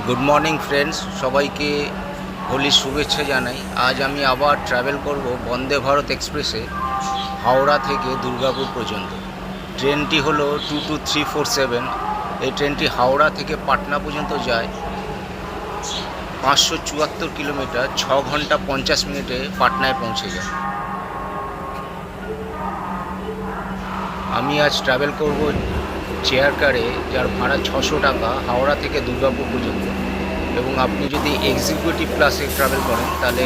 Good morning friends, সবাইকে হোলির শুভেচ্ছা জানাই। আজ আমি আবার ট্রাভেল করব বন্দে ভারত এক্সপ্রেসে হাওড়া থেকে দুর্গাপুর পর্যন্ত। ট্রেনটি হলো 22347। এই ট্রেনটি হাওড়া থেকে পাটনা পর্যন্ত যায়। 574 কিলোমিটার, 6 ঘন্টা 50 মিনিটে পাটনায় পৌঁছে যায়। আমি আজ ট্রাভেল করব চেয়ার কারে, যার ভাড়া 600 টাকা হাওড়া থেকে দুর্গাপুর পর্যন্ত। এবং আপনি যদি এক্সিকিউটিভ ক্লাসে ট্রাভেল করেন তাহলে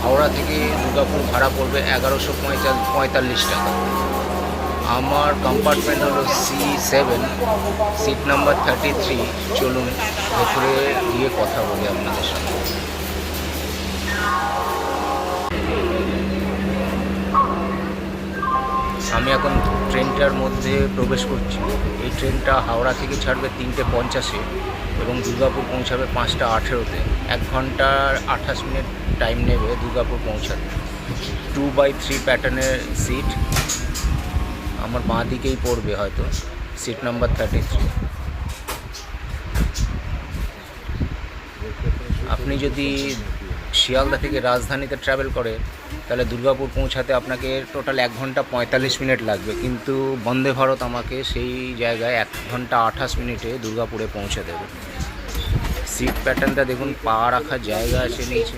হাওড়া থেকে দুর্গাপুর ভাড়া পড়বে 1145 টাকা। আমার কম্পার্টমেন্ট হলো C7, সিট নাম্বার 33। চলুন ভেতরে গিয়ে কথা বলি আপনাদের সঙ্গে। আমি এখন ট্রেনটার মধ্যে প্রবেশ করছি। এই ট্রেনটা হাওড়া থেকে ছাড়বে 3:50-এ এবং দুর্গাপুর পৌঁছাবে 5:18-তে। 1 ঘন্টার 28 মিনিট টাইম নেবে দুর্গাপুর পৌঁছাতে। 2/3 প্যাটার্নের সিট আমার বাঁ দিকেই পড়বে, হয়তো সিট নাম্বার 33। আপনি যদি শিয়ালদা থেকে রাজধানীতে ট্রাভেল করে তাহলে দুর্গাপুর পৌঁছাতে আপনাকে টোটাল 1 ঘন্টা 45 মিনিট লাগবে, কিন্তু বন্দে ভারত আমাকে সেই জায়গায় 1 ঘন্টা 28 মিনিটে দুর্গাপুরে পৌঁছে দেবে। সিট প্যাটার্নটা দেখুন, পা রাখার জায়গা আছে নিচে,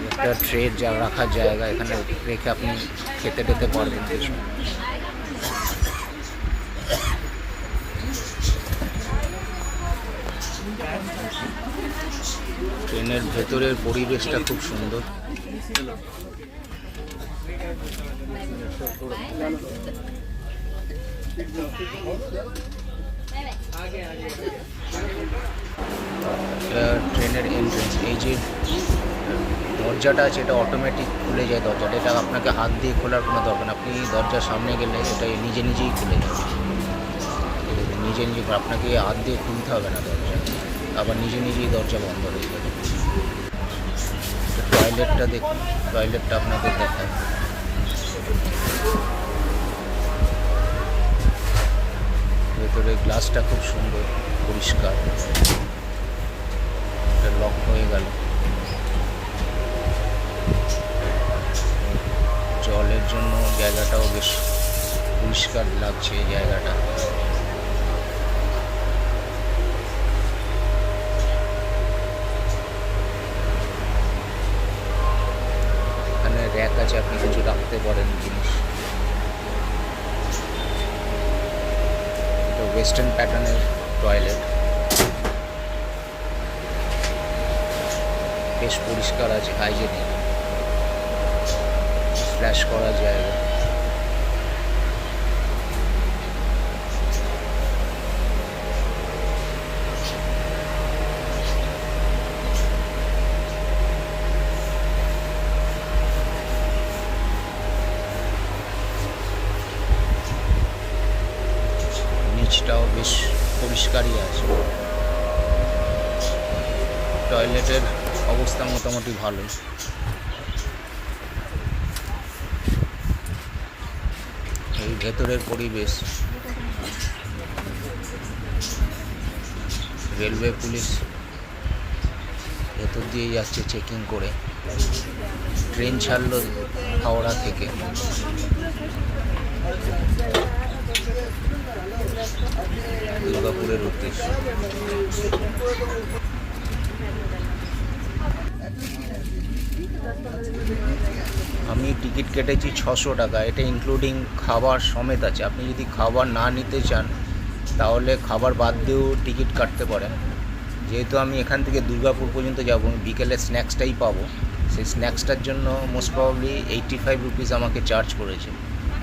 একটা ট্রে রাখার জায়গা, এখানে রেখে আপনি খেতে টেতে পারবেন কিছু। ট্রেনের ভেতরের পরিবেশটা খুব সুন্দর। ট্রেনের এন্ট্রেন্স, এই যে দরজাটা আছে এটা অটোমেটিক খুলে যায়। দরজাটা এটা আপনাকে হাত দিয়ে খোলার কোনো দরকার না। আপনি দরজার সামনে গেলে এটা নিজে নিজেই খুলে যাবে। নিজে নিজে আপনাকে হাত দিয়ে খুলতে হবে না দরজা, আবার নিজে নিজেই দরজা বন্ধ হয়ে যাবে। টয়লেটটা দেখুন, টয়লেটটা আপনাদের দেখায়। ভেতরে গ্লাসটা খুব সুন্দর পরিষ্কার, এটা লক হয়ে গেল। জলের জন্য জায়গাটাও বেশ পরিষ্কার লাগছে এই জায়গাটা। এখানে র্যাক আছে, আপনি কিছু রাখতে পারেন জিনিস। এটা ওয়েস্টার্ন প্যাটার্নের টয়লেট, বেশ পরিষ্কার আছে, হাইজেনিক, ফ্ল্যাশ করা জায়গা। নিচটাও বেশ পরিষ্কারই আছে। টয়লেটের অবস্থা মোটামুটি ভালোই। এই ভেতরের পরিবেশ। রেলওয়ে পুলিশ ভেতর দিয়ে যাচ্ছে চেকিং করে। ট্রেন ছাড়লো হাওড়া থেকে। দুর্গাপুরের উদ্দেশ্যে। আমি টিকিট কেটেছি 600 টাকা, এটা ইনক্লুডিং খাবার সমেত আছে। আপনি যদি খাবার না নিতে চান তাহলে খাবার বাদ দিয়েও টিকিট কাটতে পারেন। যেহেতু আমি এখান থেকে দুর্গাপুর পর্যন্ত যাব, বিকেলে স্ন্যাক্সটাই পাবো, সেই স্ন্যাক্সটার জন্য মোস্ট প্রবাবলি 85 রুপিস আমাকে চার্জ করেছে।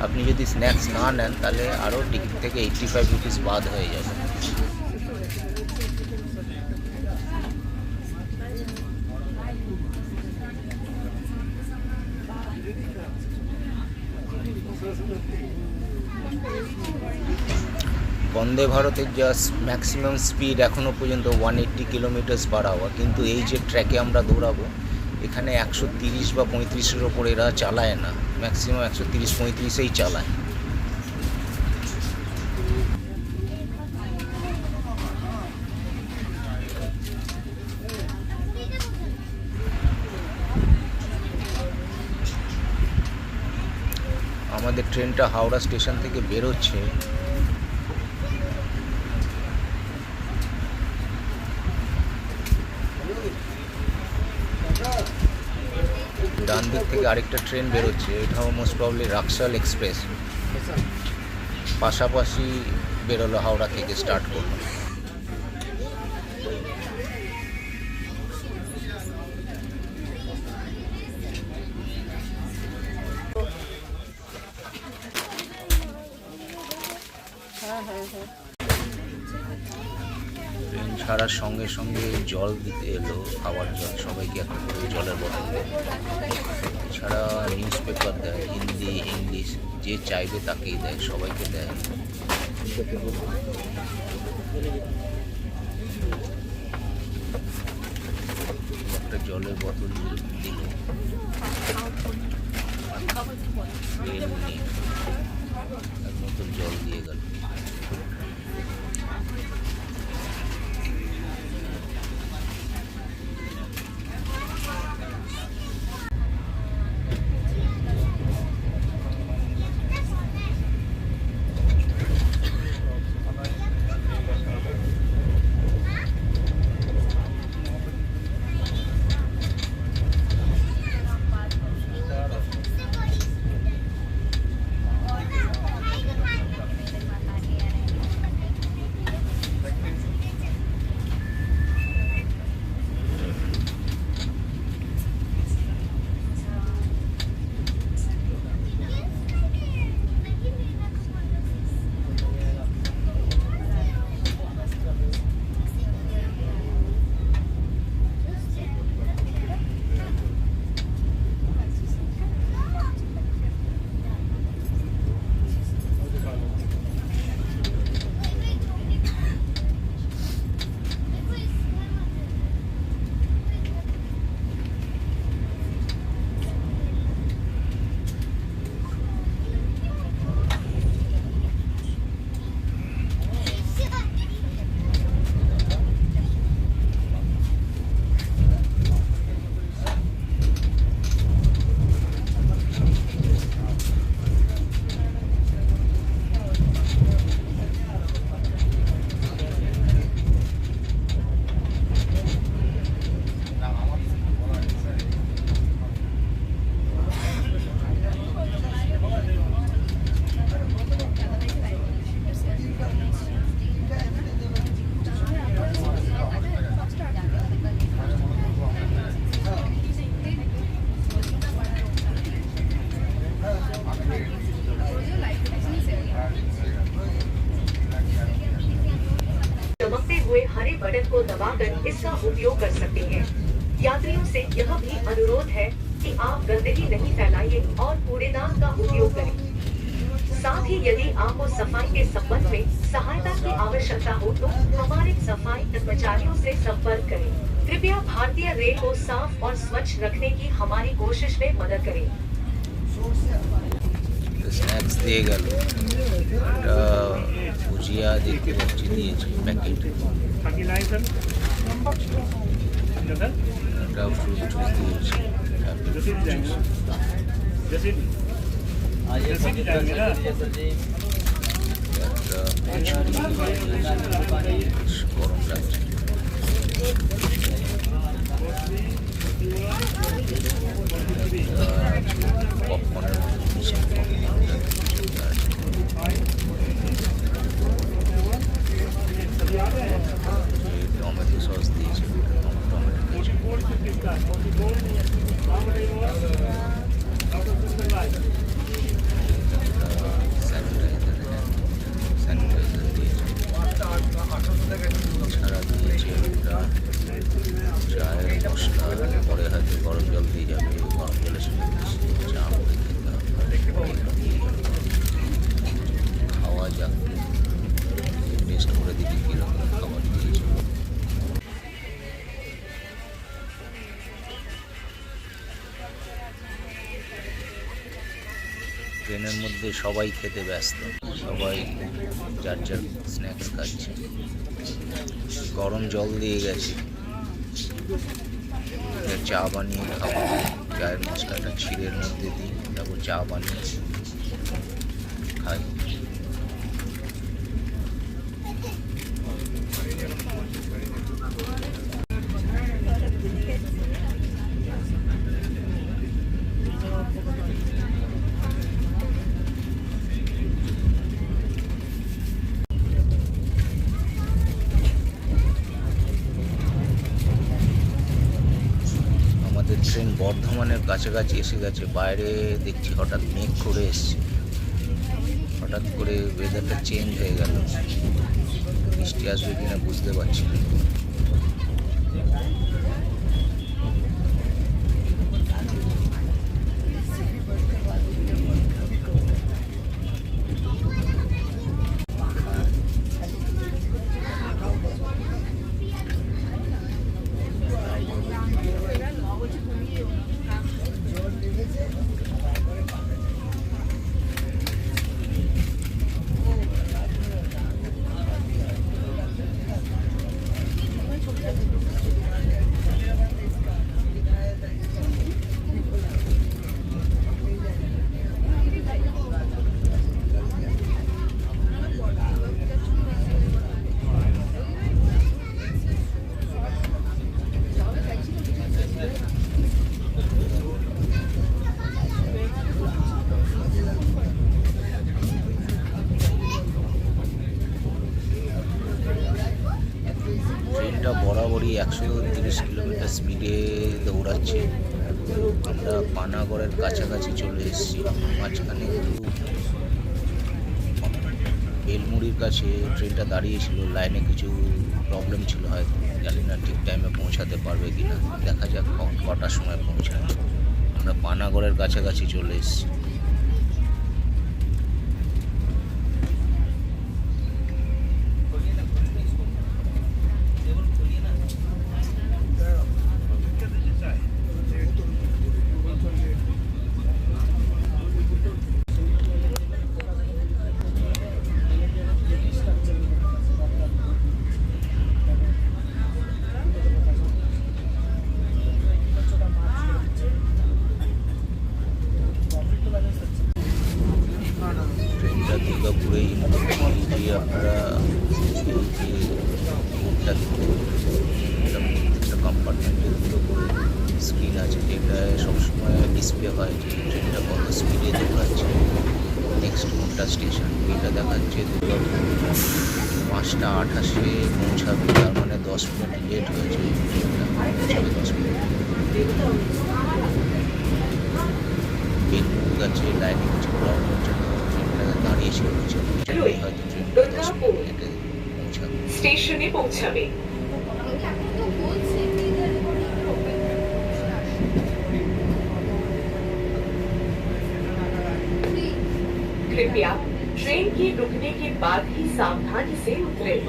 আপনি যদি স্ন্যাক্স না নেন তাহলে আরও টিকিট থেকে 85 রুপিস বাদ হয়ে যাবে। বন্দে ভারতের যা ম্যাক্সিমাম স্পিড এখনও পর্যন্ত 180 কিলোমিটার পার আওয়ার, কিন্তু এই যে ট্র্যাকে আমরা দৌড়াবো এখানে 130 বা 35-এর ওপর এরা চালায় না, ম্যাক্সিমাম 130-35-এই চালায়। আমাদের ট্রেনটা হাওড়া স্টেশন থেকে বেরোচ্ছে। ডান দিক থেকে আরেকটা ট্রেন বেরোচ্ছে, এটাও মোস্ট প্রবলি রাক্সাল এক্সপ্রেস। পাশাপাশি বেরোলো, হাওড়া থেকে স্টার্ট করলো। ট্রেন ছাড়ার সঙ্গে সঙ্গে জল দিতে এলো, খাওয়ার জল, সবাইকে একটা করে জলের বোতল দেয়। এছাড়া নিউজ পেপার দেয়, হিন্দি ইংলিশ, যে চাইবে তাকেই দেয়, সবাইকে দেয়। একটা জলের বোতল দিল, এক বোতল জল দিয়ে গেল। हरे बटन को दबाकर इसका उपयोग कर सकते हैं। यात्रियों से यह भी अनुरोध है कि आप गंदगी नहीं फैलाइए और कूड़ेदान का उपयोग करें। साथ ही यदि आपको सफाई के संबंध में सहायता की आवश्यकता हो तो हमारे सफाई कर्मचारियों से संपर्क करें। कृपया भारतीय रेल को साफ और स्वच्छ रखने की हमारी कोशिश में मदद करें। স্ন্যাক্স দিয়ে গেল, একটা ভুজিয়া দেখতে পাচ্ছি দিয়েছে প্যাকেট, একটা ফ্রুট জুস দিয়েছে, গরম লাগছে। পপকর্নের টমেটো সস দিয়েছে, টমেটো দিয়েছে। স্যানিটাইজার দিয়েছে, ছাড়া দিয়েছে একটা চায়ের মশলা, পরে হয়তো গরম জল দিয়ে যাবে, গরম জলের সঙ্গে চা করে খেতে হবে। খাওয়া যাক, টেস্ট করে দেখি কীরকম খাবার দিয়েছে। ট্রেনের মধ্যে সবাই খেতে ব্যস্ত, সবাই যার যার স্ন্যাক্স খাচ্ছে। গরম জল দিয়ে গেছে, চা বানিয়ে খাবো, চায়ের মশলাটা ক্ষীরের মধ্যে দিই, তারপর চা বানিয়ে খাই। আমাদের ট্রেন বর্ধমানের কাছাকাছি এসে গেছে। বাইরে দেখছি হঠাৎ মেঘ করে এসছে, হঠাৎ করে ওয়েদারটা চেঞ্জ হয়ে গেল। বৃষ্টি আসবে কিনা বুঝতে পারছি না। ট্রেনটা বরাবরই 130 কিলোমিটার স্পিডে দৌড়াচ্ছে। আমরা পানাগড়ের কাছাকাছি চলে এসেছি। মাঝখানে একটু বেলমুড়ির কাছে ট্রেনটা দাঁড়িয়েছিল, লাইনে কিছু প্রবলেম ছিল হয়তো, জানি না ঠিক টাইমে পৌঁছাতে পারবে কি না। দেখা যাক কটার সময় পৌঁছায়। আমরা পানাগড়ের কাছাকাছি চলে এসেছি। ট্রেনটা দুর্গাপুরেই যে আপনারা প্রত্যেকটা কম্পার্টমেন্টে দুটো করে স্ক্রিন আছে, যেটায় সবসময় ডিসপ্লে হয় যে ট্রেনটা কত স্পিডে দৌড়াচ্ছে, নেক্সট কোনটা স্টেশন। এটা দেখাচ্ছে দুর্গাপুর 5:28 পৌঁছাবে, তার মানে 10 মিনিট লেট হয়েছে। ট্রেনটা পৌঁছাবে 10 মিনিট। বেলমুড় গাছে লাইনে কিছু প্রবলেমের জন্য ট্রেনটা দাঁড়িয়েছিল, হয়তো ট্রেনটা 10 মিনিট লেটে পৌঁছাবে। স্টেশনে পৌঁছাবে। कृपया ट्रेन के रुकने के बाद ही सावधानी से उतरें।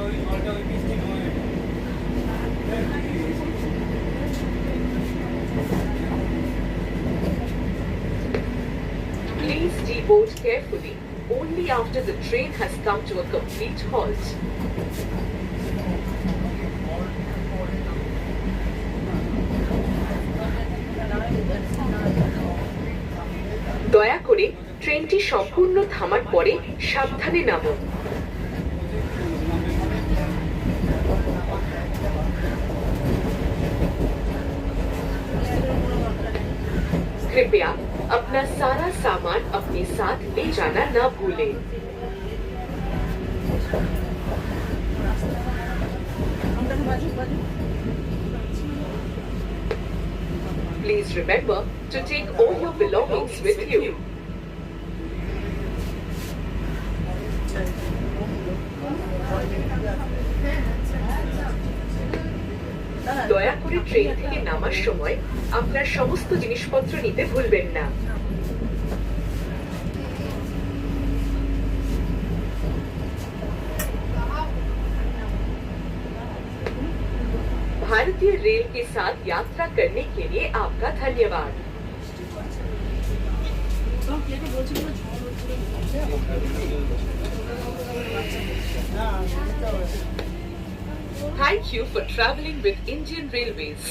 Please deboard carefully only after the train has come to a complete halt. দয়া করে ট্রেনটি সম্পূর্ণ থামার পরে সাবধানে নামুন। कृपया अपना सारा सामान अपने साथ ले जाना न भूलें। Please remember to take all your belongings with you. দয়া করে ট্রেন থেকে নামার সময় আপনার সমস্ত জিনিসপত্র নিতে ভুলবেন না। भारतीय रेल के साथ यात्रा करने के लिए आपका धन्यवाद। Thank you for traveling with Indian Railways.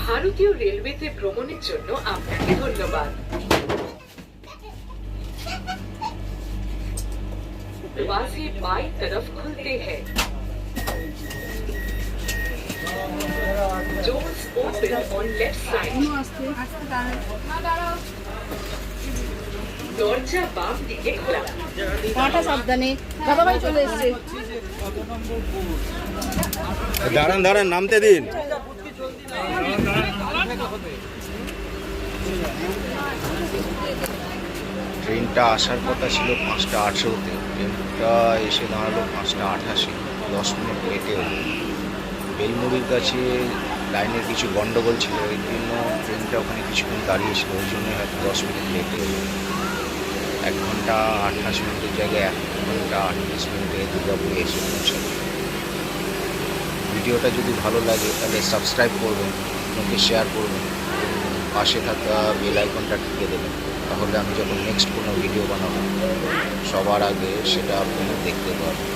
ভারতীয় রেলওয়েতে ভ্রমণের জন্য আপনাকে ধন্যবাদ। दरवाजे बाईं तरफ खुलते हैं। Doors open on left side. দরজা বাম দিকে খোলা। পাটা সাবধানে, দাদাভাই চলে এসছে। দাঁড়ান দাঁড়ান, নামতে দিন। ট্রেনটা আসার কথা ছিল 5:18-তে, ট্রেনটা এসে দাঁড়ালো 5:88, 10 মিনিট লেটে হলো। বেলমুড়ির কাছে লাইনের কিছু গন্ডগোল ছিল, এর জন্য ট্রেনটা ওখানে কিছুক্ষণ দাঁড়িয়েছিল, ওই জন্য হয়তো 10 মিনিট লেটে হলো। 1 ঘন্টা 28 মিনিটের জায়গায় 1 ঘন্টা 38 মিনিটে দুর্গাপুরে এসে পৌঁছালো। ভিডিওটা যদি ভালো লাগে তাহলে সাবস্ক্রাইব করবেন, আপনাকে শেয়ার করবেন, পাশে থাকা বেল আইকনটা টিপে দেবেন, তাহলে আমি যখন নেক্সট কোনো ভিডিও বানাবো সবার আগে সেটা আপনি দেখতে পারবেন।